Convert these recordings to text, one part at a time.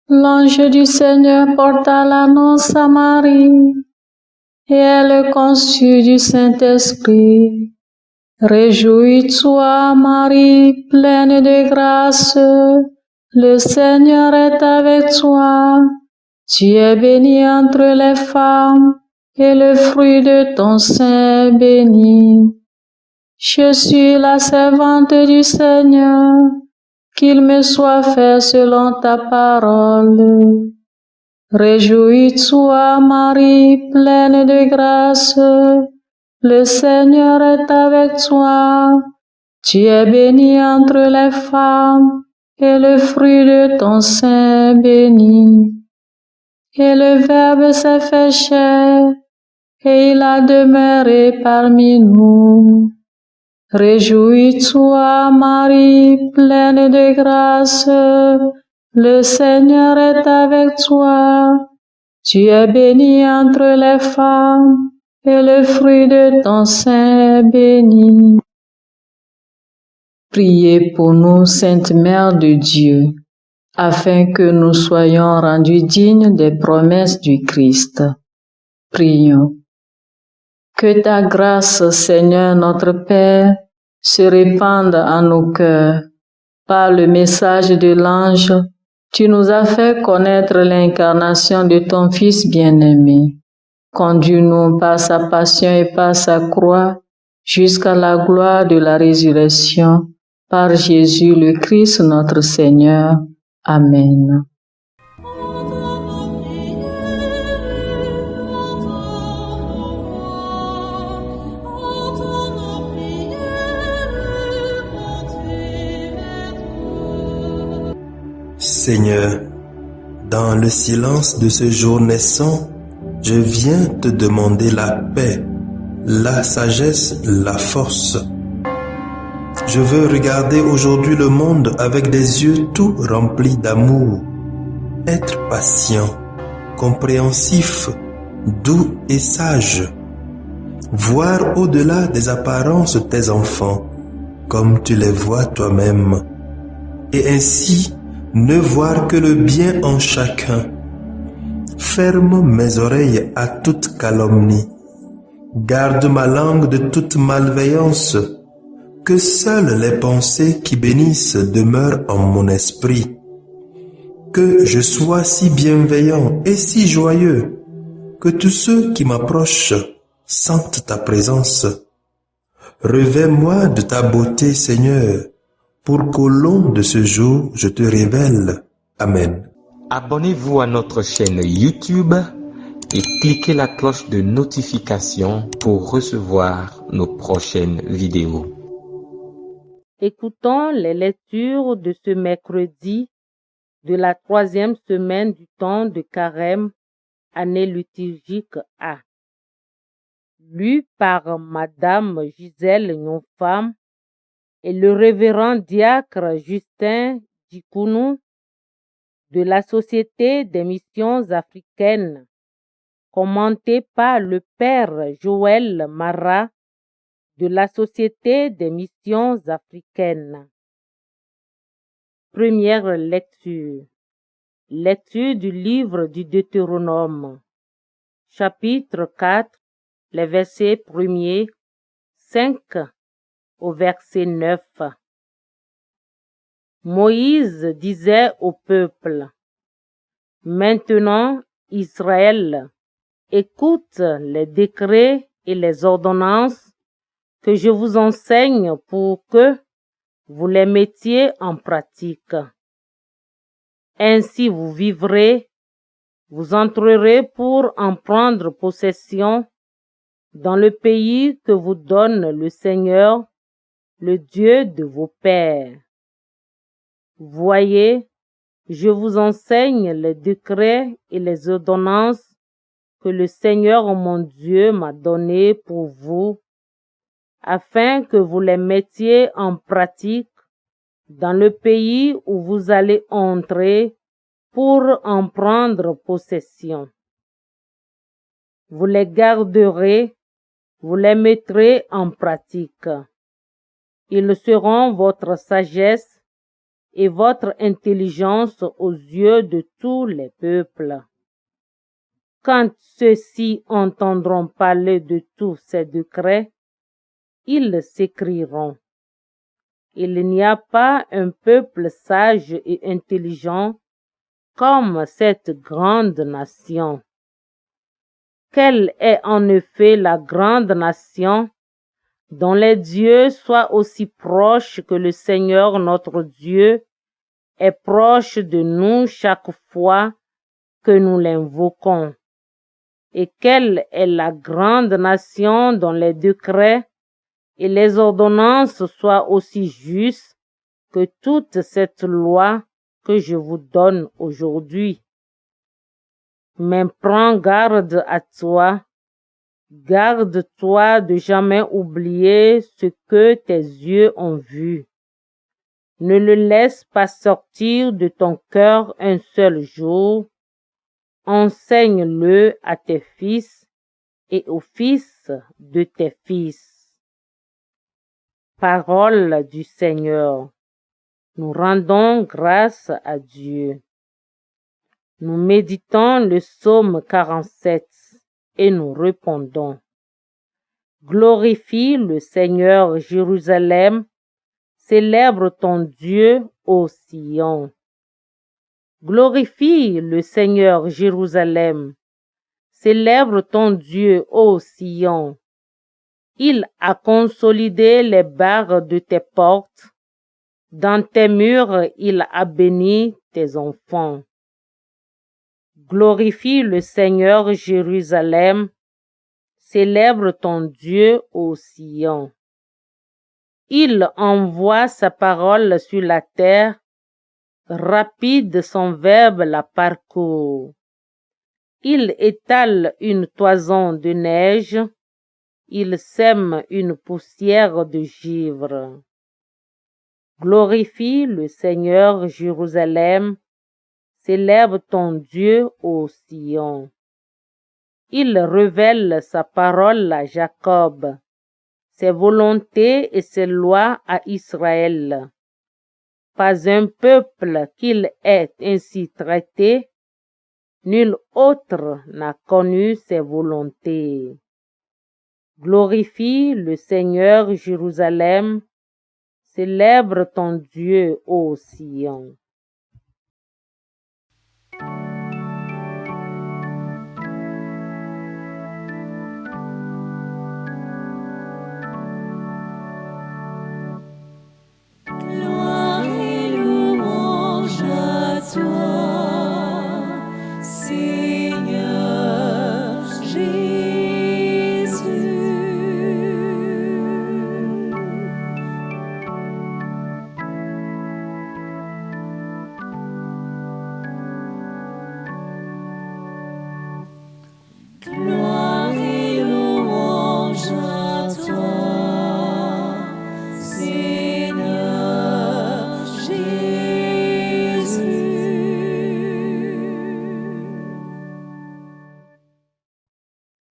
L'ange du Seigneur porta l'annonce à Marie, et elle conçut du Saint-Esprit. Réjouis-toi, Marie, pleine de grâce, le Seigneur est avec toi. Tu es bénie entre les femmes, et le fruit de ton sein est béni. Je suis la servante du Seigneur, qu'il me soit fait selon ta parole. Réjouis-toi, Marie, pleine de grâce, le Seigneur est avec toi. Tu es bénie entre les femmes, et le fruit de ton sein est béni. Et le Verbe s'est fait chair, et il a demeuré parmi nous. Réjouis-toi, Marie, pleine de grâce, le Seigneur est avec toi. Tu es bénie entre les femmes, et le fruit de ton sein est béni. Priez pour nous, Sainte Mère de Dieu, afin que nous soyons rendus dignes des promesses du Christ. Prions. Que ta grâce, Seigneur notre Père, se répande en nos cœurs. Par le message de l'ange, tu nous as fait connaître l'incarnation de ton Fils bien-aimé. Conduis-nous par sa passion et par sa croix jusqu'à la gloire de la résurrection. Par Jésus le Christ notre Seigneur. Amen. Seigneur, dans le silence de ce jour naissant, je viens te demander la paix, la sagesse, la force. Je veux regarder aujourd'hui le monde avec des yeux tout remplis d'amour, être patient, compréhensif, doux et sage, voir au-delà des apparences tes enfants, comme tu les vois toi-même, et ainsi ne voir que le bien en chacun. Ferme mes oreilles à toute calomnie. Garde ma langue de toute malveillance. Que seules les pensées qui bénissent demeurent en mon esprit. Que je sois si bienveillant et si joyeux, que tous ceux qui m'approchent sentent ta présence. Revêts-moi de ta beauté, Seigneur, pour qu'au long de ce jour, je te révèle. Amen. Abonnez-vous à notre chaîne YouTube et cliquez la cloche de notification pour recevoir nos prochaines vidéos. Écoutons les lectures de ce mercredi de la 3e semaine du temps de Carême, année liturgique A. Lu par Madame Gisèle Nyonfam et le révérend diacre Justin Djikounou de la Société des missions africaines, commenté par le père Joël Marat de la Société des missions africaines. Première lecture. Lecture du livre du Deutéronome. Chapitre 4, les versets 1er, 5 au verset 9. Moïse disait au peuple: Maintenant, Israël, écoute les décrets et les ordonnances que je vous enseigne pour que vous les mettiez en pratique. Ainsi vous vivrez, vous entrerez pour en prendre possession dans le pays que vous donne le Seigneur, le Dieu de vos pères. Voyez, je vous enseigne les décrets et les ordonnances que le Seigneur mon Dieu m'a donnés pour vous, afin que vous les mettiez en pratique dans le pays où vous allez entrer pour en prendre possession. Vous les garderez, vous les mettrez en pratique. Ils seront votre sagesse et votre intelligence aux yeux de tous les peuples. Quand ceux-ci entendront parler de tous ces décrets, ils s'écrieront: il n'y a pas un peuple sage et intelligent comme cette grande nation. Quelle est en effet la grande nation dont les dieux soient aussi proches que le Seigneur notre Dieu est proche de nous chaque fois que nous l'invoquons? Et quelle est la grande nation dont les décrets et les ordonnances soient aussi justes que toute cette loi que je vous donne aujourd'hui? Mais prends garde à toi, garde-toi de jamais oublier ce que tes yeux ont vu. Ne le laisse pas sortir de ton cœur un seul jour. Enseigne-le à tes fils et aux fils de tes fils. Parole du Seigneur. Nous rendons grâce à Dieu. Nous méditons le psaume 47 et nous répondons: glorifie le Seigneur, Jérusalem, célèbre ton Dieu, ô Sion. Glorifie le Seigneur, Jérusalem, célèbre ton Dieu, ô Sion. Il a consolidé les barres de tes portes. Dans tes murs, il a béni tes enfants. Glorifie le Seigneur, Jérusalem, célèbre ton Dieu, ô Sion. Il envoie sa parole sur la terre, rapide son verbe la parcourt. Il étale une toison de neige, il sème une poussière de givre. Glorifie le Seigneur, Jérusalem, célèbre ton Dieu, ô Sion. Il révèle sa parole à Jacob, ses volontés et ses lois à Israël. Pas un peuple qu'il ait ainsi traité, nul autre n'a connu ses volontés. Glorifie le Seigneur, Jérusalem, célèbre ton Dieu, ô Sion.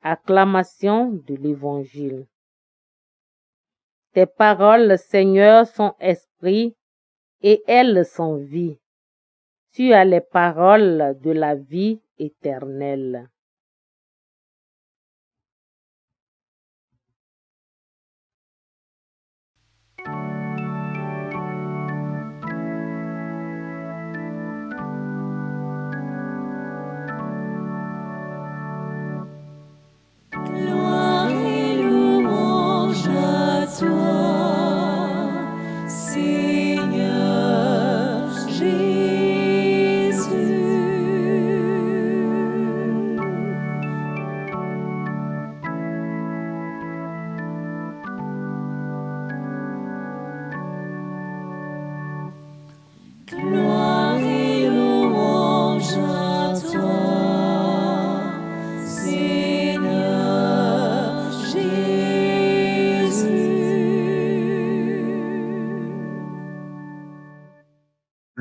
Acclamation de l'Évangile. Tes paroles, Seigneur, sont esprit et elles sont vie. Tu as les paroles de la vie éternelle.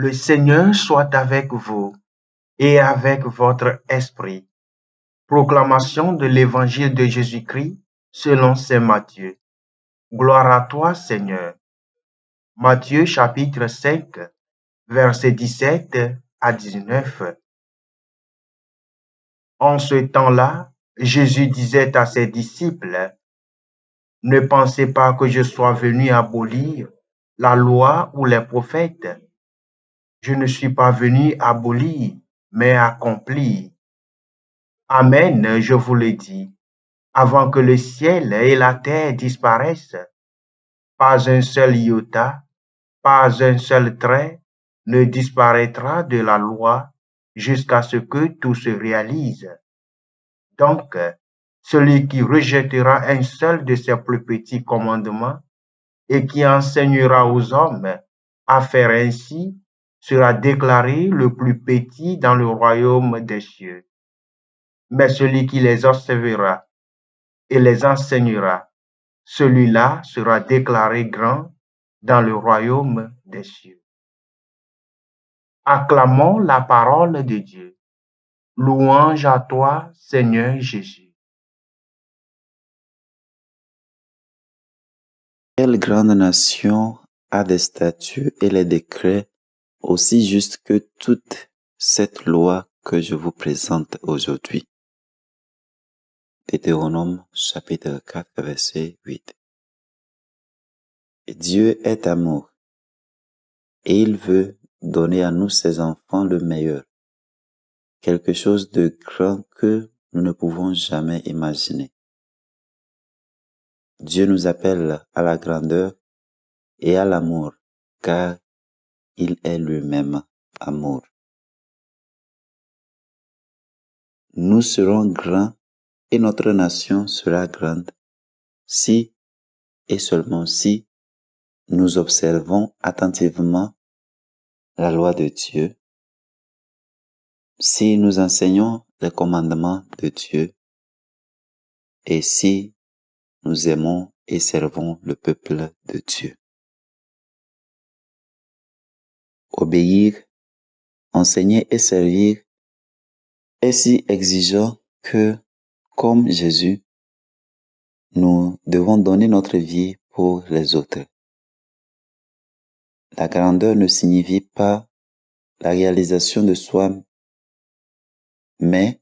Le Seigneur soit avec vous et avec votre esprit. Proclamation de l'Évangile de Jésus-Christ selon saint Matthieu. Gloire à toi, Seigneur. Matthieu chapitre 5, versets 17 à 19. En ce temps-là, Jésus disait à ses disciples, « Ne pensez pas que je sois venu abolir la loi ou les prophètes. Je ne suis pas venu abolir, mais accomplir. Amen, je vous le dis, avant que le ciel et la terre disparaissent, pas un seul iota, pas un seul trait ne disparaîtra de la loi jusqu'à ce que tout se réalise. Donc, celui qui rejettera un seul de ces plus petits commandements et qui enseignera aux hommes à faire ainsi sera déclaré le plus petit dans le royaume des cieux. Mais celui qui les observera et les enseignera, celui-là sera déclaré grand dans le royaume des cieux. Acclamons la parole de Dieu. Louange à toi, Seigneur Jésus. Quelle grande nation a des statuts et les décrets aussi justes que toute cette loi que je vous présente aujourd'hui. Deutéronome chapitre 4 verset 8. Dieu est amour et il veut donner à nous ses enfants le meilleur, quelque chose de grand que nous ne pouvons jamais imaginer. Dieu nous appelle à la grandeur et à l'amour, car il est lui-même amour. Nous serons grands et notre nation sera grande si et seulement si nous observons attentivement la loi de Dieu, si nous enseignons les commandements de Dieu et si nous aimons et servons le peuple de Dieu. Obéir, enseigner et servir est si exigeant que, comme Jésus, nous devons donner notre vie pour les autres. La grandeur ne signifie pas la réalisation de soi, mais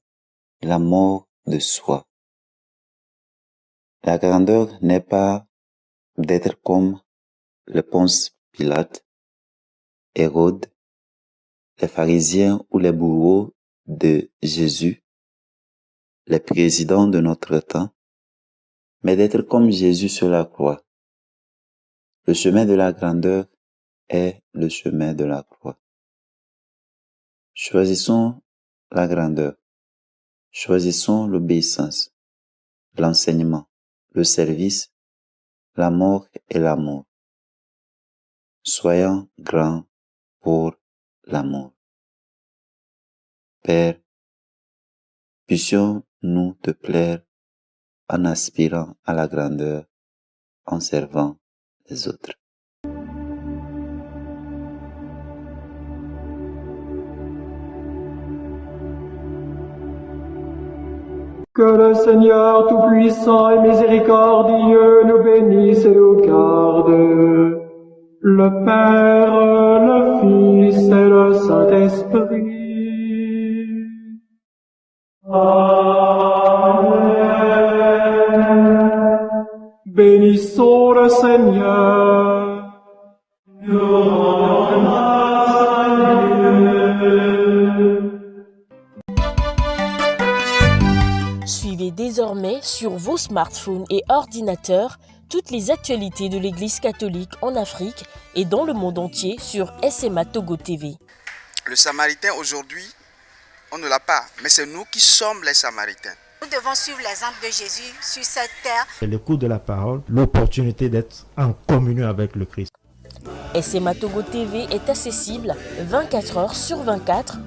la mort de soi. La grandeur n'est pas d'être comme le Ponce Pilate, Hérode, les pharisiens ou les bourreaux de Jésus, les présidents de notre temps, mais d'être comme Jésus sur la croix. Le chemin de la grandeur est le chemin de la croix. Choisissons la grandeur. Choisissons l'obéissance, l'enseignement, le service, la mort et l'amour. Soyons grands pour l'amour. Père, puissions-nous te plaire en aspirant à la grandeur, en servant les autres. Que le Seigneur Tout-Puissant et Miséricordieux nous bénisse et nous garde, le Père, le Fils et le Saint-Esprit. Amen. Bénissons le Seigneur. Nous rendons grâce à Dieu. Suivez désormais sur vos smartphones et ordinateurs toutes les actualités de l'Église catholique en Afrique et dans le monde entier sur SMA Togo TV. Le Samaritain aujourd'hui, on ne l'a pas, mais c'est nous qui sommes les Samaritains. Nous devons suivre l'exemple de Jésus sur cette terre. L'écoute de la parole, l'opportunité d'être en communion avec le Christ. SMA Togo TV est accessible 24 heures sur 24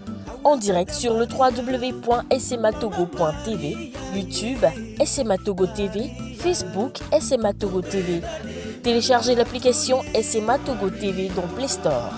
en direct sur le www.smatogo.tv, YouTube, SMA Togo TV, Facebook, SMA Togo TV. Téléchargez l'application SMA Togo TV dans Play Store.